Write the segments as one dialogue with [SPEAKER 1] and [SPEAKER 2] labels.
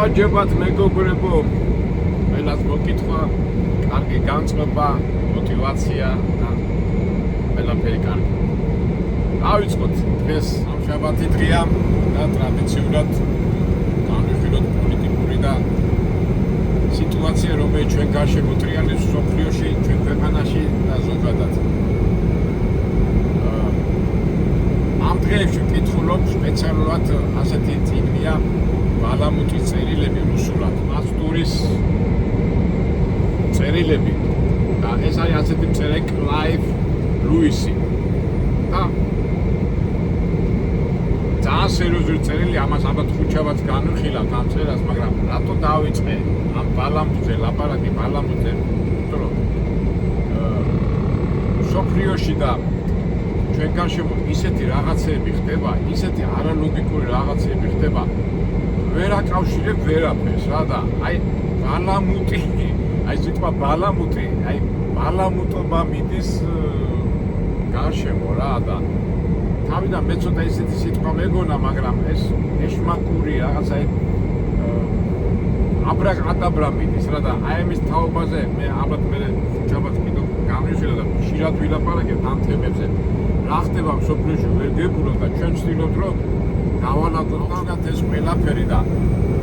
[SPEAKER 1] გამარჯობათ მეგობრებო, ყველას მოკითხვა, კარგი განწყობა, мотивация და ყველაფერი კარგი. დავიწყოთ დღეს სამშაბათი დღეა და ტრადიციულად განვიხილოთ პოლიტიკური და სიტუაცია, რომელიც ჩვენ გარშემო ტრიალებს სოფლიოში, ჩვენ ქვეყანაში და ზოგადად. ამ დღეებში ვკითხულობ სპეციალურად ასეთი წიგნია ბალამუტის წერილები რუსულად, მასტურის წერილები და ეს არის ასეთი მწერე კლაივ ლუისი და ძალიან სერიოზული წერილი, ამას ალბათ ხუთშაბათს განვიხილავთ ამ წერილს, მაგრამ რატო დავიწყე ამ ბალამუტზე ლაპარაკი ბალამუტზე, იმიტომ რომ სოფლიოში და ჩვენ გარშემო ისეთი რაღაცეები ხდება, ისეთი არალოგიკური რაღაცეები ხდება, ვერ აკავშირებ ვერაფერს რა და აი ბალამუტი, აი სიტყვა ბალამუტი, აი ბალამუტობა მიდის გარშემო რა და თავიდან მე ცოტა ისეთი სიტყვა მეგონა, მაგრამ ეს ეშმაკური რაღაცა აბრაკადაბრა მიდის რა და აი ამის თაობაზე მე ალბათ მე ხუთშაბათს კიდევ გამივიხილავ და ხშირად ვილაპარაკებ ამ თემებზე. რა ხდება სოფლიოში ვერ გებულობ და ჩვენ ვცდილობთ რომ დავალაგოთ ეს ყველაფერი და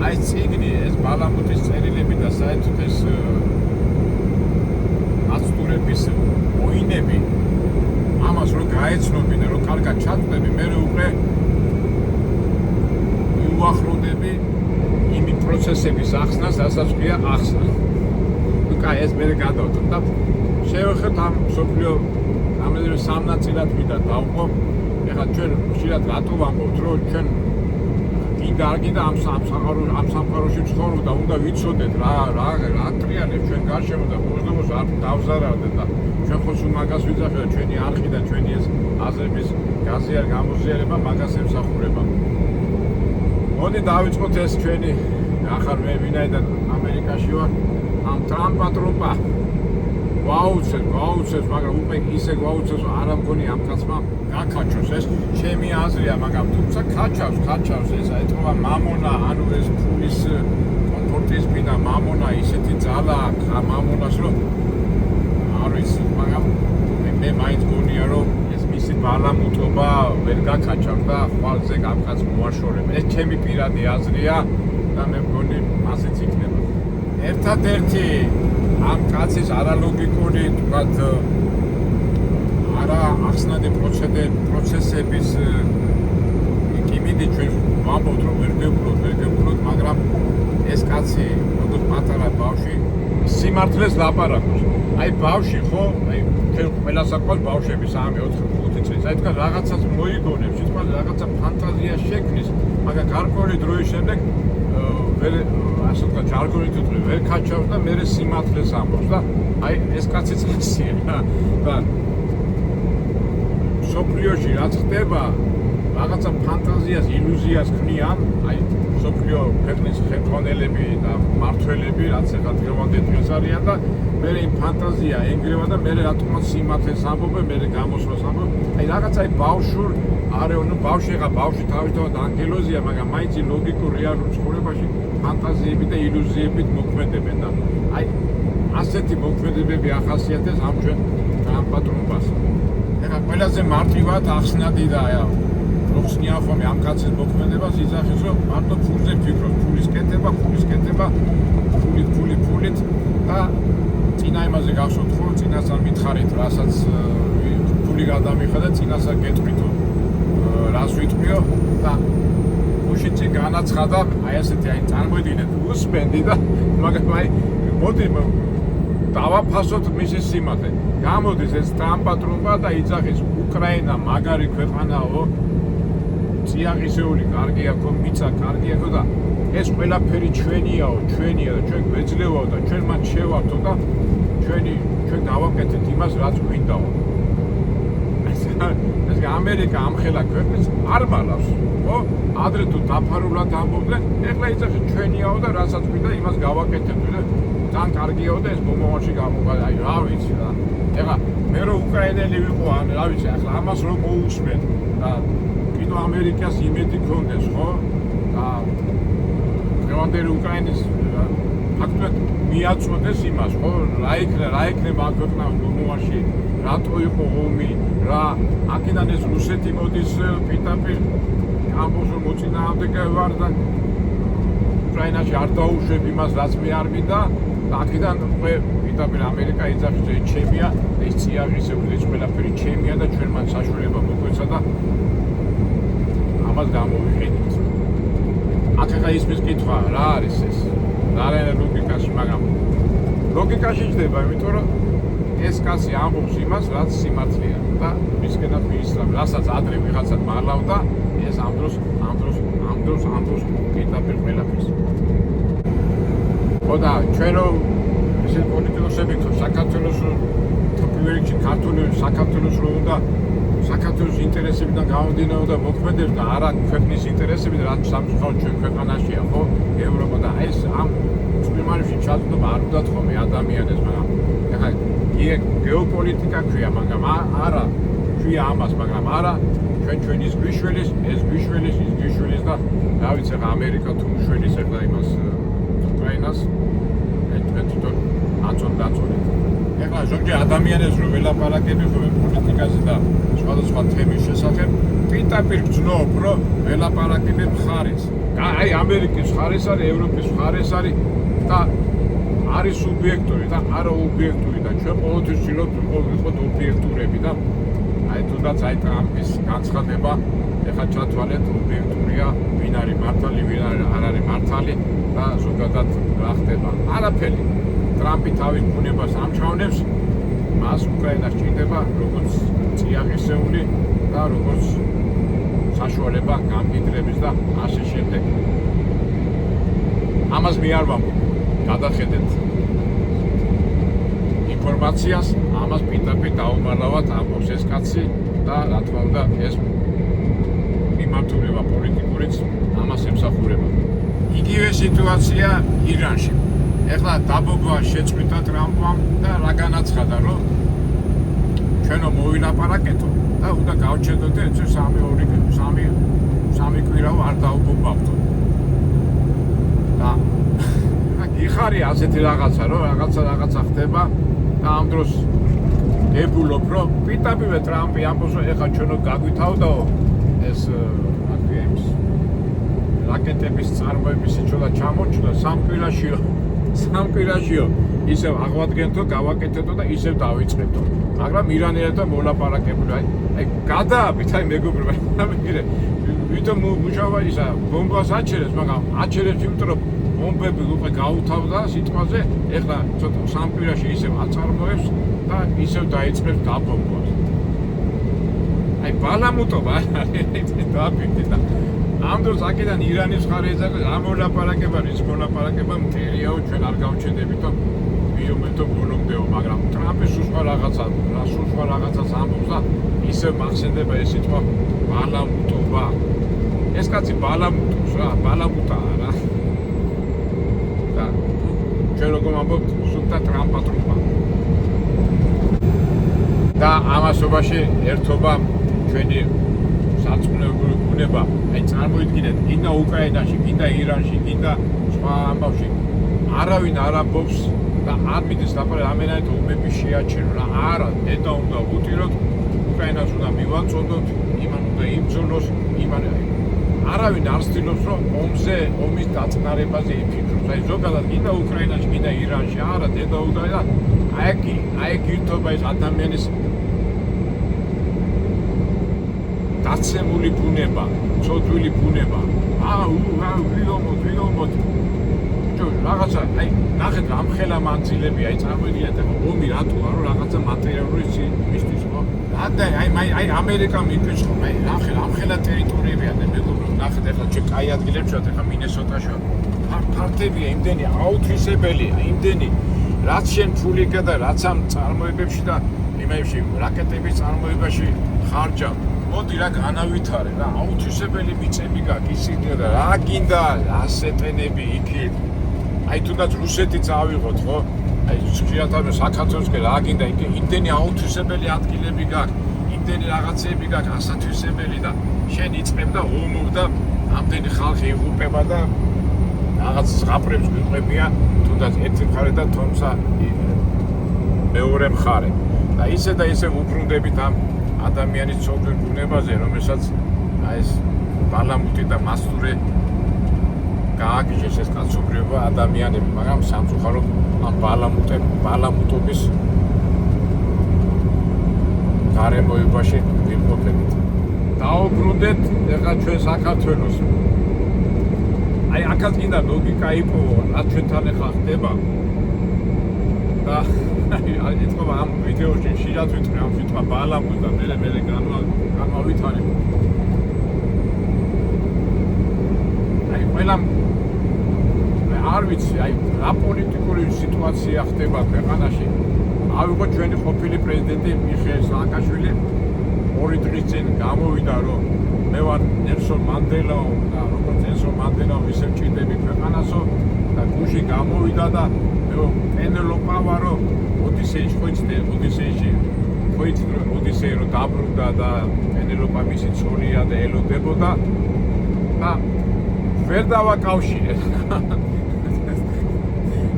[SPEAKER 1] აი წიგნი ეს ბალამუტის წერილები და საერთოდ ეს მასტურების მოინები ამას რომ გაეცნობი და რომ კარგად ჩატყდები, მე უკვე უახლოვდები იმი პროცესების ახსნას, რასაც ქვია ახსნა. ნუ კაი, ეს მე გადავდო და შევეხეთ ამ სოფლიო ამერე სამ ნაწილად ვიდა დავყო. ეხლა ჩვენ ხშირად რატო ვამბობთ, რომ ჩვენ გინდა არ გინდა ამ სამყაროში ცხოვრობ და უნდა ვიცოდეთ რა ტრიალებს ჩვენ გარშემო და უბრალოდ არ დავზარავდეთ და ჩვენ ხო სულ მაგას ვიძახეთ და ჩვენი არხი და ჩვენი ეს აზრების გაზიარ გამოზიარება მაგას ემსახურება. მოდი დავიწყოთ ეს ჩვენი ახალ მე ვინაიდან ამერიკაში ვარ ამ ტრამპატროპა გვაუცეს, მაგრამ უკვე ისე გვაუცეს, არ ამგონი ამ კაცმა გაქაჩოს, ეს ჩემი აზრია, მაგრამ თუმცა ქაჩავს ეს ეთქვა მამონა, ანუ ეს ფულის კომფორტიზმი და მამონა ისეთი ძალა აქვს ამ მამონას, რომ არ ვიცი, მაგრამ მე მაინც გონია, რომ ეს მისი ბალამუტობა ვერ გაქაჩავს და ხვალზე ამ კაცს მოაშორებ. ეს ჩემი პირადი აზრია და მე მგონი მასეც იქნება. ერთადერთი ამ კაცის არალოგიკური, თქვათ, არა ახსნადი პროცესების იმიდი ჩვენ ვამბობთ, რომ ვერ გებულოთ, მაგრამ ეს კაცი, როგორც პატარა ბავშვი, სიმართლეს ლაპარაკობს. აი ბავშვი ხო, აი ჩვენ ყველას აქვს ბავშვები 3-4-5 წლის. აი თქვა რაღაცას მოიგონებს, თქვა რაღაცა ფანტაზია შექმნის, მაგრამ გარკვეული დროის შემდეგ ვერ ასე თქვა ჯარგონით ვთქვი, ვერ ქაჩავს და მე სიმართლეს ამბობს და აი ეს კაცი წესია და სოფლიოში რაც ხდება, რაღაცა ფანტაზიას, ილუზიას ქმნიან, აი სოფლიო ქვეყნის ხელმძღვანელები და მმართველები, რაც ახლა დღევანდელ დღეს არიან და მე იმ ფანტაზია ენგრევა და მე რატომაც სიმართლეს ამბობენ, მე გამოსვლას ამბობენ. აი რაღაცა აი ბავშვურ არეონო ბავშვი თავისთავად ანგელოზია, მაგრამ მაინც ლოგიკურ რეალურ ცხოვრებაში ფანტაზიები და ილუზიებით მოქმედებენ და აი ასეთი მოქმედებები ახასიათებს ამ ჩვენ ტრამპატროპას. ეხლა ყველაზე მარტივად ახსნადი და ხსნია ხოლმე ამ კაცის მოქმედებას იძახის, რომ მარტო ფულზე ფიქრობს, ფულით და წინა იმაზე გახსოვთ ხო, წინასწარ მითხარით, რასაც ფული გადამიხადა, წინასწარ გეტყვით, რას ვიტყვიო და უშიც განაცხადა, აი ასეთი აი წარმოიდგინეთ, უსმენდი და მაგრამ აი მოდი დავაფასოთ მისი სიმართლე. გამოდის ეს ტრამპატროპა და იძახის, უკრაინა მაგარი ქვეყანაო, წიაღისეული კარგია ხო, მიწა კარგია ხო და ეს ყველაფერი ჩვენია და ჩვენ გვეძლევაო და ჩვენ მათ შევართო და ჩვენ გავაკეთეთ იმას, რაც გვინდაო. ეს ამერიკა ამხელა ქვეყნის არ მალავს, ხო? ადრე თუ დაფარულად ამბობდნენ, ეხლა იძახის ჩვენიაო და რასაც გვინდა იმას გავაკეთებთ და ძალიან კარგიაო და ეს მომავალში გამოყადა. აი რა ვიცი რა. ეხლა მე რო უკრაინელი ვიყო, რა ვიცი, ახლა ამას რომ მოусმენ და ამერიკას იმედი ქონდეს, ხო? და დღევანდელი უკრაინის ფაქტობრივად მიაწოდეს იმას, ხო, რა იქნება ამ ქვეყნას მომავალში, რატო იყო ომი, რა აქედან ეს რუსეთი მოდის პირდაპირ ამბობს რომ მოწინააღმდეგე ვარ და უკრაინაში არ დაუშვებ იმას, რაც მე არ მინდა და აქედან პირდაპირ ამერიკა იძახის რომ ჩემია, ეს წიაღისეული ეს ყველაფერი ჩემია და ჩვენ მან საშუალება მოგვეცა და ამას გამოვიყენებთ. აქ ახლა ისმის კითხვა რა არის ეს? რა არის ლოგიკაში, მაგრამ ლოგიკაში ჯდება, იმიტომ რომ ეს კაცი ამბობს იმას, რაც სიმართლეა და მისკენად მიისწრაფ, რასაც ადრე ვიღაცა მალავდა, ეს ამ დროს ამბობს პირდაპირ ყველაფერს. ხო და ჩვენ რომ ისეთ პოლიტიკოსები ხო საქართველოს პირველ რიგში ქართული საქართველოს რო უნდა საქართველოს ინტერესებიდან გამომდინარე და მოქმედებს და არა ქვეყნის ინტერესებიდან, რაც სამწუხაროდ ჩვენ ქვეყანაშია, ხო? ევროპა და ეს ამ წვიმარებში ჩაძდობა არ უნდა თქომე ადამიანებს, მაგრამ ეხლა გეოპოლიტიკა ქვია, მაგრამ არა ქვია ამას, მაგრამ არა ჩვენის გვიშველის, ეს გვიშველის, ის გვიშველის და რა ვიცი, ეხლა ამერიკა თუ მშველის ეხლა იმას უკრაინას მე თვითონ აწონდაწონეთ. ეხლა ზოგჯერ ადამიანებს რო ველაპარაკები ხოლმე პოლიტიკაზე და სხვადასხვა თემის შესახებ, პირდაპირ გძნობ, რომ ველაპარაკები მხარეს. აი ამერიკის მხარეს არის, ევროპის მხარეს არის და არის სუბიექტური და არა ობიექტური და ჩვენ ყოველთვის ვცდილობთ ვიყოთ ობიექტურები და აი თუნდაც აი ტრამპის განცხადება ეხლა ჩათვალეთ ობიექტურია, ვინ არის მართალი, ვინ არ არის მართალი და ზოგადად რა ხდება. არაფერი. ტრამპი თავის ბუნებას ამჩავნებს, მას უკრაინა სჭირდება როგორც წიაღისეული და როგორც საშუალება გამგიდრების და ასე შემდეგ. ამას მე არ ვამბობ. გადახედეთ ინფორმაციას, ამას პირდაპირ დაუმალავად ამბობს ეს კაცი და რა თქმა უნდა ეს მიმართულება პოლიტიკურიც ამას ემსახურება. იგივე სიტუაცია ირანში. ეხლა დაბობა შეწყვიტა ტრამპმა და რა განაცხადა, რომ ჩვენო მოვილაპარაკეთო და უნდა გავჩერდოთ ეს სამი კვირა არ დაუბომბავთო. და იხარია ასეთი რაღაცა, რომ რაღაცა ხდება და ამ დროს გებულობ, რომ პირდაპირ ტრამპი ამბობს, რომ ეხლა ჩვენო გაგვითავდაო ეს რაკეტების წარმოების სიჩვენა ჩამორჩა სამ კვირაშიო ისევ აღვადგენთო, გავაკეთეთო და ისევ დავიწყებთო. მაგრამ ირანელებთან მოლაპარაკებული, აი გადააბით, აი მეგობრებო, ვითომ მუშაობა ისა ბომბას აჩერებს, მაგრამ აჩერებს იმიტომ რომ ბომბები უკვე გაუთავდა სიტყვაზე, ეხლა ცოტა სამ კვირაში ისევ აწარმოებს და ისევ დაიწყებს დაბომბვას. აი ბალამუტობა დააფიქრეთ და ამ დროს აქედან ირანის მხარე ეძახის ამ მოლაპარაკება, რის მოლაპარაკება მტერიაო, ჩვენ არ გავჩერდებით და ვიომეთო ბოლომდეო, მაგრამ ტრამპი სხვა რაღაცას ამბობს და ისევ მახსენდება ეს სიტყვა ბალამუტობა. ეს კაცი ბალამუტობს რა, ბალამუტაა რა. და ჩვენ როგორ ამბობთ, სულთა ტრამპატრობა. და ამასობაში ერთობა ჩვენი სარწმუნოებული ბუნება, აი წარმოიდგინეთ, გინდა უკრაინაში, გინდა ირანში, გინდა სხვა ამბავში, არავინ არ ამბობს და არ მიდის ლაპარაკი ამენაირად ომები შეაჩერონ რა, არა, დედა უნდა ვუტიროთ, უკრაინას უნდა მივაწოდოთ, იმან უნდა იბრძოლოს, არავინ არ ცდილობს, რომ ომის დაწყნარებაზე იფიქროს. აი ზოგადად გინდა უკრაინაში, გინდა ირანში, არა, დედა უნდა და აი გირთობა ეს ადამიანის დაცემული ბუნება, ცოდვილი ბუნება. ვილომოთ. რაღაცა, აი, ნახეთ რამხელა მანძილები, აი წარმოიდგინეთ, ომი რატოა, რომ რაღაცა მატერიალური იმისთვის ხო? აი ამერიკა მიფიქრს ხო, აი რამხელა ტერიტორიებია და მეგობრებო, ნახეთ ახლა ჩვენ კაი ადგილებში ვართ, ახლა მინესოტაში ვართ. ფართებია იმდენი აუთვისებელია, იმდენი რაც შენ ფული გადა, რაც ამ წარმოებებში და იმებში რაკეტების წარმოებაში ხარჯავ. მოდი რა განავითარე რა, აუთვისებელი მიწები გაქვს ისინი და რა გინდა ასეტენები იქით. აი თუნდაც რუსეთი წავიღოთ ხო? აი შეიძლება საქართველოსკენ რა გინდა იმდენი აუთვისებელი ადგილები გაქვს, იმდენი რაღაცები გაქვს ასათვისებელი და შენ იწყებ და ომობ და ამდენი ხალხი იღუპება და რაღაც ზღაპრებს გვიყვებიან თუნდაც ერთი მხარე და თუმცა მეორე მხარე და ისე უბრუნდებით ამ ადამიანის ცოდვირ ბუნებაზე, რომელსაც აი ეს ბალამუტი და მასტურე გააგიჟეს ეს კაცობრიობა ადამიანები, მაგრამ სამწუხაროდ ამ ბალამუტობის გარემოებაში ვიმყოფებით. დაუბრუნდეთ ეხლა ჩვენ საქართველოს. აი აქაც კიდე ლოგიკა იპოვო, რაც ჩვენთან ეხლა ხდება. და აი ეთქობა ამ ვიდეოში შეიძლება ვიტყვი ამ სიტყვა ბალამუტი და მე განმავითარებ. აი ყველა არ ვიცი, აი რა პოლიტიკური სიტუაცია ხდება ქვეყანაში. ავიღო ჩვენი ყოფილი პრეზიდენტი მიხეილ სააკაშვილი 2 დღის წინ გამოვიდა, რომ მე ვარ ნელსონ მანდელა და როგორც ნელსონ მანდელა ისე ჭირდები ქვეყანასო და გუში გამოვიდა და მე პენელოპა ვარო ოდისეიში ოდისეი რომ დაბრუნდა და პენელოპა მისი ცოლია და ელოდებოდა და ვერ დავაკავშირე.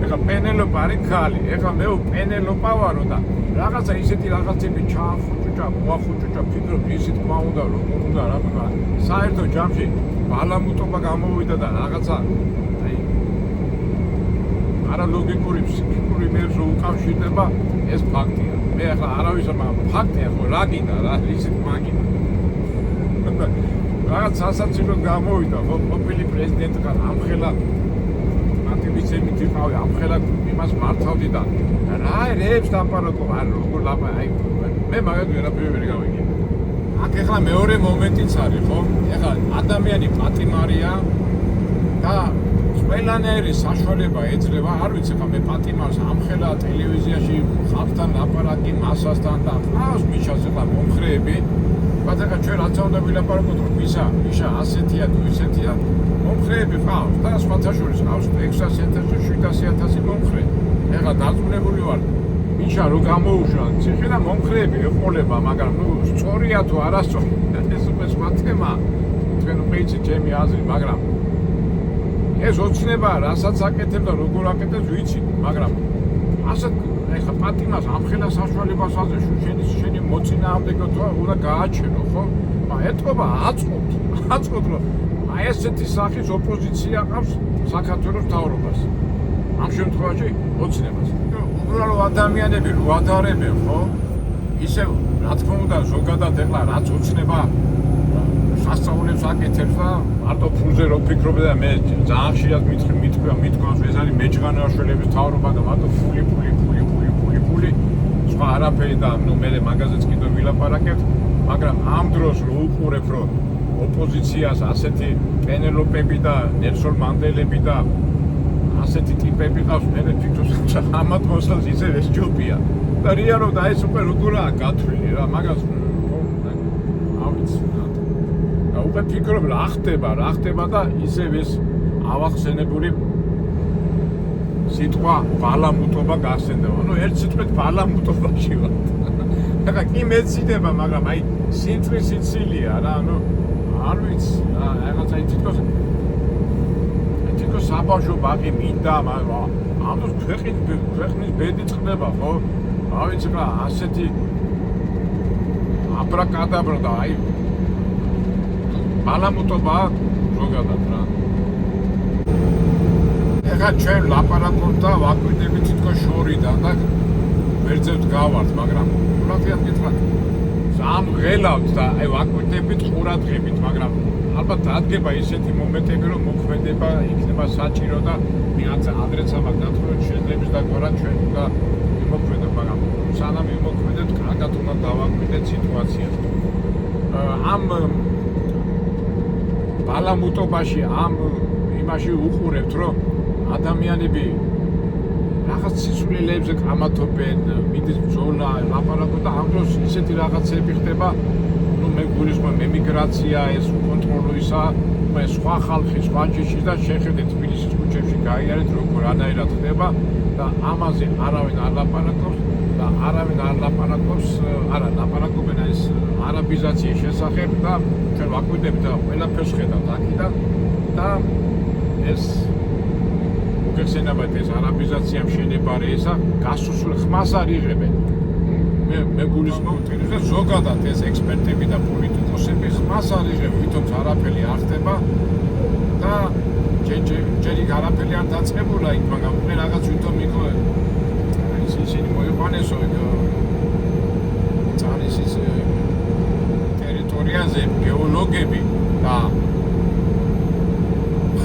[SPEAKER 1] ეხლა პენელოპა არის ქალი, ეხლა მე პენელოპა ვარო და რაღაცა ისეთი რაღაცები ჩაახუჭუჭა, მოახუჭუჭა, ფიქრობ ისე თქმა უნდა, როგორ უნდა რა თქმა უნდა. საერთო ჯამში ბალამუტობა გამოვიდა და რაღაცა აი არალოგიკური ფსიქიკური მერზე უკავშირდება ეს ფაქტია. მე ახლა არავის ფაქტია, ხო რა გინდა რა ისეთ მაგინდა. რაღაც სასაცილოდ გამოვიდა, ხო ყოფილი პრეზიდენტთან ამხელა ვიცემითი ყავი ამხელა იმას მართავდი და რა ერებს დაპარაკო არ როგორ ლაპა აი მე მაგათ ვერაფერი ვერ გავიგე. აქ ეხლა მეორე მომენტიც არის ხო? ეხლა ადამიანი პატიმარია და ყველანაირი საშუალება ეძლევა, არ ვიცი ხა მე პატიმარს ამხელა ტელევიზიაში ხალხთან ლაპარაკი მასასთან და ყავს მიშას ეხლა მომხრეები. բայց ეხლა ჩვენ რაც უნდა ვილაპარაკოთ რომ მიშა ასეთია თუ ისეთია მომხრეები ყავს და სხვათა შორის ყავს 600,000-700,000 მომხრე. ეხლა დაწუნებული ვარ მიშა რო გამოუშვა ციხე და მომხრეები ეყოლება, მაგრამ ნუ სწორია თუ არასწორია ეს უკვე სხვა თემა. თქვენ უკვე იცით ჩემი აზრი, მაგრამ ეს ოცნებაა, რასაც აკეთებ და როგორ აკეთებს ვიცი, მაგრამ ასეთ ეხლა პატიმას ამხელა საშუალებას აზრს შენი მოწინააღმდეგო თუ უნდა გააჩენო, ხო? ეთქობა აწყობთ რომ აი ესეთი სახის ოპოზიცია ყავს საქართველოს მთავრობას. ამ შემთხვევაში ოცნებას. უბრალო ადამიანები რო ადარებენ, ხო? ისე რა თქმა უნდა ზოგადად ეხლა რაც ოცნება სასწაულებს აკეთებს და მარტო ფულზე რო ფიქრობ და მე ძალიან ხშირად მithქვამს ეს არის მეჯღანაშვილების მთავრობა და მარტო ფული სხვა არაფერი და ნუ მე მაგაზეც კიდევ ვილაპარაკებთ, მაგრამ ამ დროს რო უყურებ რომ ოპოზიციას ასეთი პენელოპები და ნელსონ მანდელები და ასეთი ტიპები ყავს, მე ფიქრობ ამათ მოსლას ისე ეს ჯობია და რეალურად და ეს უკვე როგორაა გათვლილი რა მაგას და უკვე ფიქრობ რა ხდება და ისევ ეს ავახსენებული სიტყვა ბალამუტობა გახსენდება. ნუ ერთ სიტყვით ბალამუტობაში ვარ. ეხლა კი მეციდება, მაგრამ აი სიტყვის სიცილია რა, ნუ არ ვიცი, რაღაცა თითქოს საბავშვო ბაღი მინდა, მაგრამ ამ დროს ქვეყნის ბედი წყდება, ხო? რა ვიცი რა, ასეთი აბრაკადაბრა და აი ბალამუტობა ზოგადად რა. ეხლა ჩვენ ლაპარაკობთ და ვაკვირდებით თითქოს შორიდან და ვერძევთ გავართ, მაგრამ ყურადღება გითხრათ ძალიან ღელავთ და აი ვაკვირდებით ყურადღებით, მაგრამ ალბათ დადგება ისეთი მომენტები, რომ მოქმედება იქნება საჭირო და ვიღაცა ადრეცა მაგ დათხოვეთ შეძლებს დაგვარა ჩვენ და იმოქმედებ, მაგრამ სანამ იმოქმედეთ, კარგად უნდა დავაკვირდეთ სიტუაციას. ამ ბალამუტობაში ამ იმაში უყურებთ, რომ ადამიანები რაღაც სიცვლელებზე ყამათობენ, მიდის ბრძოლა, ლაპარაკობ და ამ დროს ისეთი რაღაცები ხდება, ნუ მე გულისხმობ ემიგრაცია, ეს უკონტროლოისა, სხვა ხალხი, სხვა ჯიში და შეხედეთ თბილისის ქუჩებში გაიარეთ, როგორ ანაირად ხდება და ამაზე არავინ არ ლაპარაკობს და არავინ არ ლაპარაკობს, ლაპარაკობენ ეს არაბიზაციის შესახებ და ჩვენ ვაკვირდებით და ყველაფერს ხედავთ აქედან და ეს მოგეხსენებათ ეს არაბიზაციამ შენებარე ესა გასუსულ ხმას არ იღებენ. მე გულისხმობ და ზოგადად ეს ექსპერტები და პოლიტიკოსები ხმას არ იღებენ, ვითომ არაფერი არ ხდება და ჯერი არაფერი არ დაწყებულა იქ, მაგრამ მე რაღაც ვითომ იქ ისინი მოიყვანესო წარის ის ტერიტორიაზე გეოლოგები და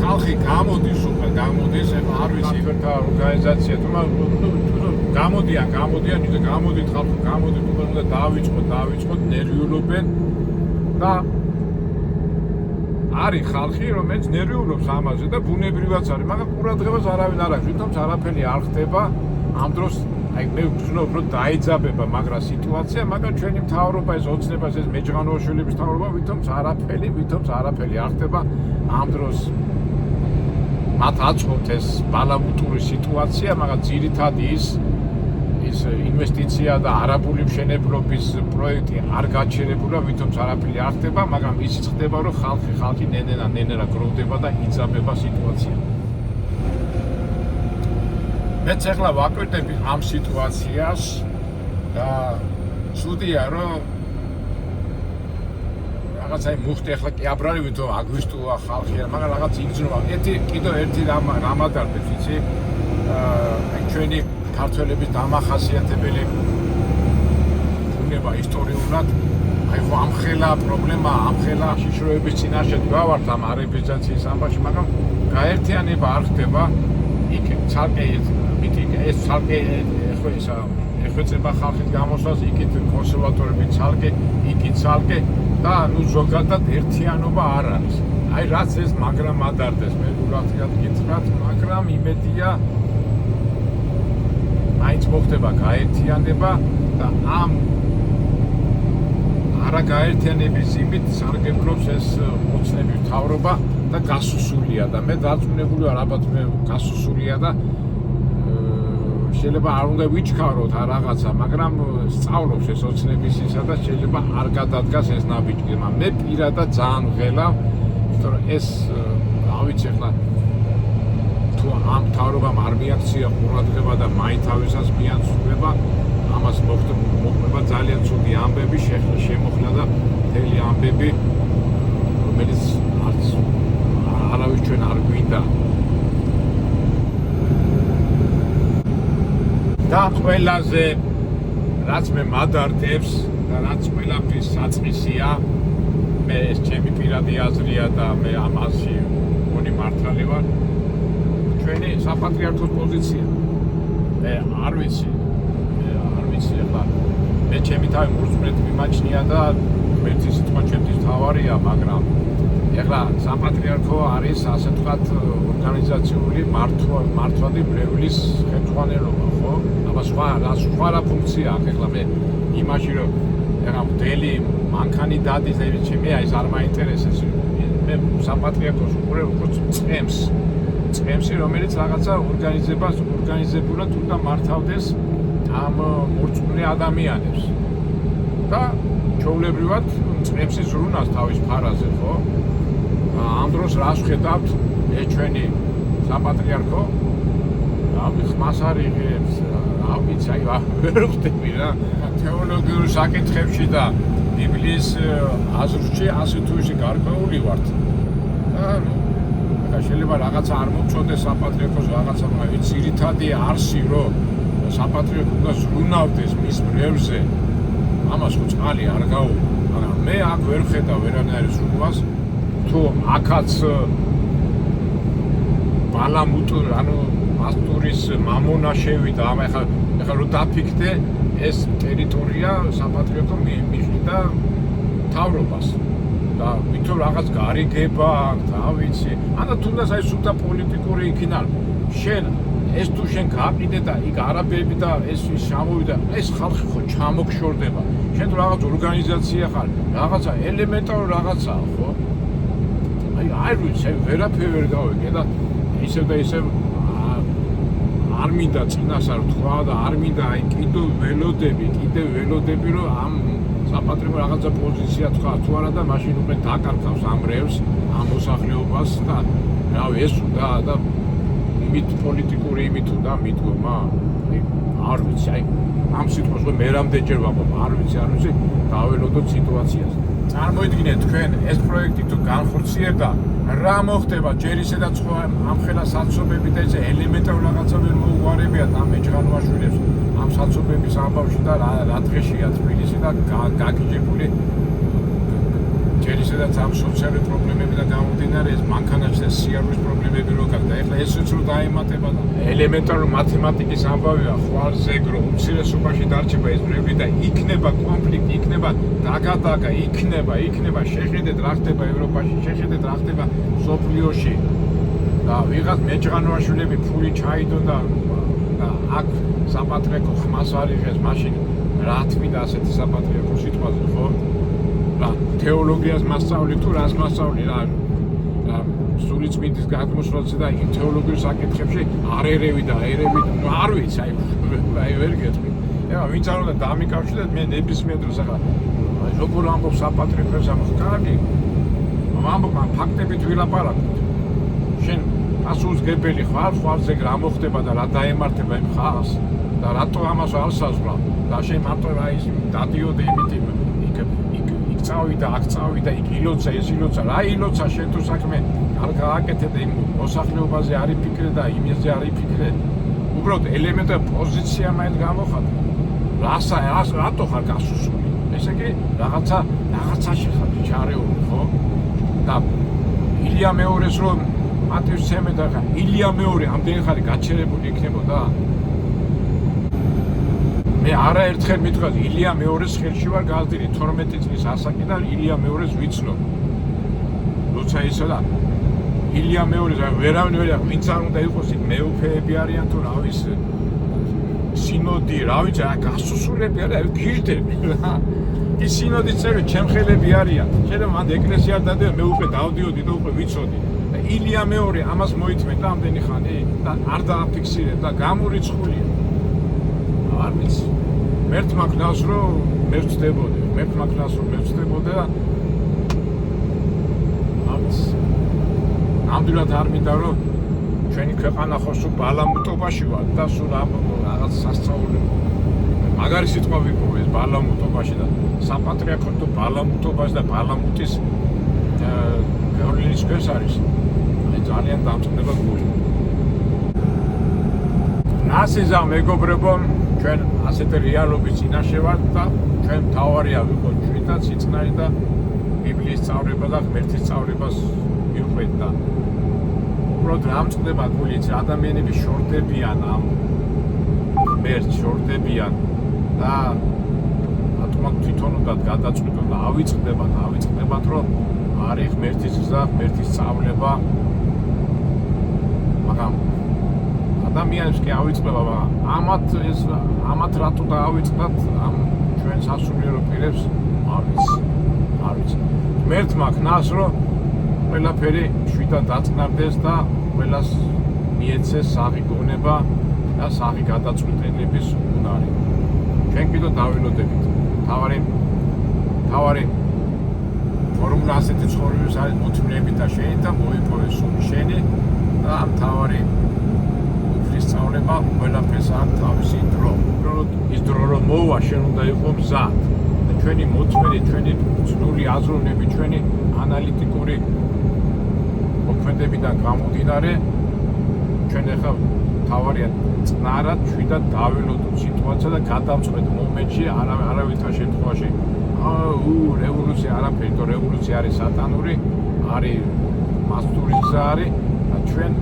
[SPEAKER 1] ხალხი გამოდის უკვე გამოდის არ ვიცი რა ორგანიზაცია გამოდიან და გამოდით ხალხი გამოდით უკვე უნდა დავიწყოთ ნერვიულობენ და არის ხალხი რომელიც ნერვიულობს ამაზე და ბუნებრივად არის მაგრამ ყურადღებას არავინ არ აქვს თუმცა არაფერი არ ხდება ამ დროს აი მე ვგრძნობ რომ დაიძაბება მაგრამ სიტუაცია მაგრამ ჩვენი მთავრობა ეს ოცნებას ეს მეჯღანოაშვილების მთავრობა ვითომ არაფერი არ ხდება ამ დროს მათ აწყობთ ეს ბალამუტური სიტუაცია მაგრამ ძირითადი ის ინვესტიცია და არაბული მშენებლობის პროექტი არ გაჩერებულა ვითომ არაფერი არ ხდება მაგრამ ისიც ხდება რომ ხალხი ნენერა გროვდება და იძაბება სიტუაცია მეც ახლა ვაკვირდები ამ სიტუაციას და ცუდია რომ რაღაცა მუხტი ახლა კი აბრალი ვითომ აგვისტოა ხალხი მაგრამ რაღაც იგრძნობა კიდევ ერთი რამ ადარბებს იცი ჩვენი ქართველების დამახასიათებელი ბუნება ისტორიულად აი ხო ამხელა პრობლემა ამხელა შიშროების წინაშე დგავართ ამ არაბიზაციის ამბავში მაგრამ გაერთიანება არ ხდება იქ ცალკე ეს ცალკე ხო ისა ეხვეწება ხალხის გამოსვლას იქით კონსერვატორები ცალკე იქით ცალკე და ნუ ზოგადად ერთიანობა არ არის აი რაც ეს მაგრამ ადარდეს მე გულახდილად გითხრათ მაგრამ იმედია მაინც მოხდება გაერთიანება და ამ არაგაერთიანების იმით სარგებლობს ეს ოცნების მთავრობა და გასუსულია და მე დარწმუნებული ვარ ალბათ მე გასუსულია და შეიძლება არ უნდა ვიჩქაროთ რაღაცა მაგრამ სწავლობს ეს ოცნების ისა და შეიძლება არ გადადგას ეს ნაბიჯი მაგრამ მე პირადად ძალიან ვღელავ იმიტომ რომ ეს რა ვიცი ახლა თუ ამ მთავრობამ არ მიაქცია ყურადღება და მაინთავისას მიაცვლება ამას მოხდება ძალიან ცუდი ამბები შემოხლა და მთელი ამბები რომელიც არავის ჩვენ არ გვინდა და ყველაზე რაც მე მადარდებს და რაც ყველაფრის საწყისია მე ეს ჩემი პირადი აზრია და მე ამაში მგონი მართალი ვარ ჩვენი საპატრიარქოს პოზიცია მე არ ვიცი ახლა მე ჩემი თავი მურწმუნედ მიმაჩნია და ერთი სიტყვა ჩემთვის თავარია მაგრამ ახლა საპატრიარქო არის ასე ვთქვათ ორგანიზაციული მართვადი ბრევლის ხელმძღვანელობა ხო? აბა სხვა რა ფუნქცია აქვს ახლა მე იმაში რომ ახლა მდელი მანქანი დადის და ჩემი აი ეს არ მაინტერესებს მე საპატრიარქოს უყურებ წემსი რომელიც რაღაცა ორგანიზებულად უნდა მართავდეს ამ მორწმუნე ადამიანებს და ჩვეულებრივად წემსი ზრუნავს თავის ფარაზე ხო? ამ დროს რას ხედავთ ეს ჩვენი საპატრიარქო ხმას არ იღებს რა ვიცი აი ვერ ხვდები რა თეოლოგიურ საკითხებში და ბიბლიის აზრში ასე თუ ისე გარკვეული ვართ და შეიძლება რაღაცა არ მომწონდეს საპატრიარქოს რაღაცა მაგრამ ძირითადი არსი რომ საპატრიარქო უნდა ზრუნავდეს მის ბრევზე ამას ხო წყალი არ გაუღო მაგრამ მე აქ ვერ ხედავ ვერანაირ ზრუნვას თუ აქაც ბალამუტურ ანუ მასტურის მამონაშევი და ახლა რომ დაფიქრდე ეს ტერიტორია საპატრიარქო მიხვდა მთავრობას და ვითომ რაღაც გარიგება და ვიცი ანა თუნდაც აი სულთა პოლიტიკური იქინა შენ ეს თუ შენ გაყიდე და იქ არაბები და ეს შემოვიდა ეს ხალხი ხო ჩამოგშორდება შენ თუ რაღაც ორგანიზაცია ხარ რაღაცა ელემენტარული რაღაცაა ხო აი ვიცი ვერაფერი ვერ გავიგე და ისევ და ისევ არ მინდა წინასწარ თქვა და არ მინდა აი კიდევ ველოდები რომ ამ საპატრიარქო რაღაცა პოზიცია თქვა თუ არა და მაშინ უკვე დაკარგავს ამ რევს ამ მოსახლეობას და რავი ეს უნდა და იმით პოლიტიკური იმით უნდა მიდგომა არ ვიცი აი ამ სიტყვას მე რამდენჯერ ვამბობ არ ვიცი დაველოდოთ სიტუაციას წარმოიდგინეთ თქვენ ეს პროექტი თუ განხორციელდა რა მოხდება ჯერ ისედაც ხო ამხელა საცობები და ესე ელემენტარული რაღაცები მოუგვარებიათ ამ მეჯღანოაშვილებს ამ საცობების ამბავში და რა დღეშია თბილისი და გაგიჯებული ჯერ ისედაც ამ სოციალური პრობლემები და გამომდინარე ეს მანქანაში და სიარულის პრობლემები რო გაქვს და ეხლა ესეც რო დაემატება და ელემენტარული მათემატიკის ამბავია ხვალზეგრო უმცირესობაში დარჩება ეს ბევრი და იქნება კონფლიქტი იქნება დაგადაგა იქნება შეხედეთ რა ხდება ევროპაში შეხედეთ რა ხდება სოფლიოში და ვიღაც მეჯღანოაშვილები ფული ჩაიდო და აქ საპატრიარქო ხმას არ იღეს მაშინ რა თვიდა ასეთი საპატრიარქო სიტყვაზე ხო რა თეოლოგიას მასწავლი თუ რას მასწავლი რა სული წმინდის გადმოსვლაზე და იმ თეოლოგიურ საკითხებში არ ერევი არ ვიცი აი ვერ გეტყვი ეხლა ვინც არ უნდა დამიკავშირდეს მე ნებისმიერ დროს ახლა როგორ ამბობ საპატრიარქოს ამ კარგი ამბობ ფაქტებით ვილაპარაკოთ შენ პასუხისგებელი ხვალზე რა მოხდება და რა დაემართება იმ ხალხს და რატო ამას არ საზღვრა და შენ მარტო რა ის დადიოდე იმით იქ წავიდა აქ წავიდა იქ ილოცა ეს ილოცა რა ილოცა შენ თუ საქმე არ გააკეთე და იმ მოსახლეობაზე არ იფიქრე და იმაზე არ იფიქრე უბრალოდ ელემენტარული პოზიცია მაინც გამოხატე რატო ხარ გასუსული ესე იგი რაღაცაში ხარ ჩარეული ხო და ილია მეორეს რომ მატივსცემე და ილია მეორე ამდენი ხანი გაჩერებული იქნებოდა მე არაერთხელ მითხრა ილია მეორეს ხელში ვარ გაზრდილი 12 წლის ასაკიდან ილია მეორეს ვიცნობ როცა ისე და ილია მეორეს ვერავინ ვერ ახ ვინც არ უნდა იყოს იქ მეუფეები არიან თუ რა ვიცი სინოდი რა ვიცი გასუსულები არიან გიჟდები ის სინოდის წევრი ჩემხელები არიან შეიძლება მანდ ეკლესია არ დადიო მე უკვე დავდიოდი და უკვე ვიცოდი ილია მეორე ამას მოითმენ და ამდენი ხანი და არ დააფიქსირებ და გამორიცხულია არ ვიცი მერთ მაგნას რომ მე ვწდებოდი და ნამდვილად არ მინდა რომ ჩვენი ქვეყანა ხო სულ ბალამუტობაში ვარ და სულ რაღაც სასწაული მაგარი სიტყვა ვიპოვე ეს ბალამუტობაში და საპატრიარქო თუ ბალამუტობაში და ბალამუტის ბერლინის ქვეშ არის აი ძალიან დამწყდება გული ნასიზა მეგობრებო ჩვენ ასეთი რეალობის წინაშე ვართ და ჩვენ თავარია ვიყოთ ჩვენთა ციცნარი და ბიბლიის სწავლება და ღმერთის სწავლებას მივხვდეთ და უბრალოდ რამწყდება გულიც ადამიანები შორდებიან ამ ღმერთს შორდებიან და ათმოთ თვითონ უნდა გადაწყვიტონ და ავიწყდებათ რომ არის ღმერთის გზა ღმერთის სწავლება მაგრამ ადამიანებს კი ავიწყდება ამათ რატო დაავიწყდათ ამ ჩვენ სასულიერო პირებს არ ვიცი ღმერთმა ქნას რომ ყველაფერი შვიდად დაწყნარდეს და ყველას მიეცეს საღი გონება და საღი გადაწყვეტილების უნარი ჩვენ კიდევ დავილოდებით თავარი ფორმულა ასეთი ცხოვრების არის მოთმინებით და შენი და მოიპოვეს სული შენი და ამ თავარი სწავლება ყველაფერს აქვს თავისი დრო. უბრალოდ ის დრო რომ მოვა შენ უნდა იყო მზად. და ჩვენი მოწმენი, ჩვენი ცნული აზროვნები, ჩვენი ანალიტიკური მოქმედებიდან გამომდინარე ჩვენ ახლა თავარია წნარად შვიდად დაველოდოთ სიტუაცია და გადავწყვეტ მომენტში არავითარ შემთხვევაში რევოლუცია არაფერი, თო რევოლუცია არის სატანური, არის მასტური გზა არის და ჩვენ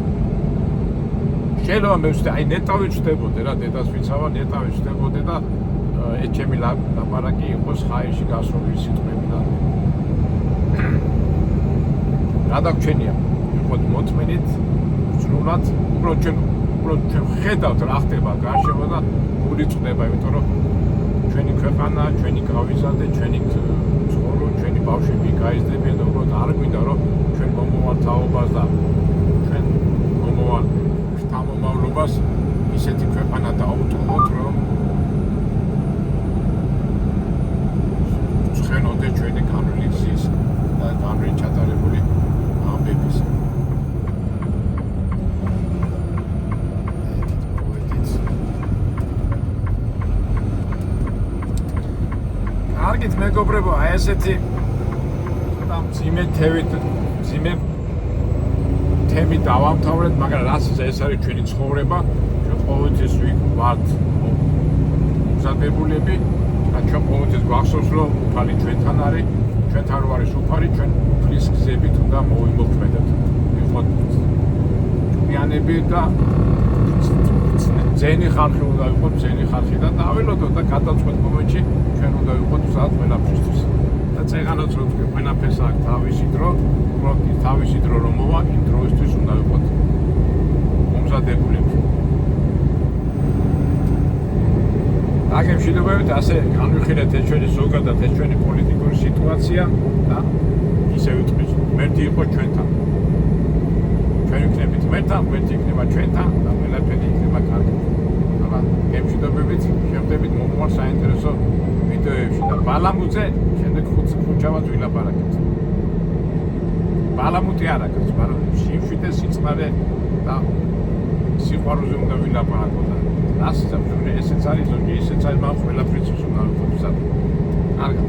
[SPEAKER 1] შეიძლება მე ვცდე, აი ნეტავი ვჩდებოდე რა, დედას ვიცავა, ნეტავი ვჩდებოდე და ეს ჩემი ლაპარაკი იყოს ხაერში გასული სიტყვები და რა დაგჩენია, ვიყოთ მოთმენით, ვწნულად, უბრალოდ ჩვენ ხედავთ რა ხდება გარშემო და გული წდება, იმიტომ რომ ჩვენი ქვეყანა, ჩვენი გავიზარდე, ჩვენი ცხოვრება, ჩვენი ბავშვები გაიზრდებიან და უბრალოდ არ გვინდა რომ ჩვენ მომავალ თაობას და ჩვენ მომავალ შთამომავლობას ისეთი ქვეყანა დაუწყოთ, რომ ცხენოდე ჩვენი განვლილი გზის და განვლილი ჩატარებული ამბების. კარგით მეგობრებო, აი ესეთი მძიმე თემით დავამთავრეთ, მაგრამ რასაც ეს არის ჩვენი ცხოვრება, ჩვენ ყოველთვის ვართ მომზადებულები და ჩვენ ყოველთვის გვახსოვს, რომ უფალი ჩვენთან არის, ჩვენთან რო არის უფალი, ჩვენ უფლის გზებით უნდა მოვიმოქმედოთ. ვიყოთ ჭკვიანები და ძენი ხალხი უნდა ვიყოთ, ძენი ხალხი და დაველოდოთ და გადაწყვეტ მომენტში ჩვენ უნდა ვიყოთ მზად ყველაფრისთვის. და წეღანაც რო თქვი ყველაფერს აქვს თავისი დრო, უბრალოდ თავისი დრო რომ მოვა, იმ დროისთვის უნდა ვიყოთ მომზადებულები. აგემშვიდობებით ასე განვიხილეთ ეს ჩვენი ზოგადად ეს ჩვენი პოლიტიკური სიტუაცია და ისე ვიტყვით, მერტი იყოს ჩვენთან. ჩვენ ვიქნებით მერთან, მერტი იქნება ჩვენთან და ყველაფერი იქნება კარგი. აბა, გემშვიდობებით, შევხვდებით მომავალ საინტერესო ვიდეოებში და ბალამუტზე შემდეგ ხუთშაბათ ვილაპარაკეთ. ბალამუტი არ აქვს, მაგრამ სიმშვიდე, სიწყნარე და სიყვარულზე უნდა ვილაპარაკოთ. რასაც ესეც არის ზოგი, ესეც არის, მაგრამ ყველაფრიც უნდა ვიყოთ. კარგად.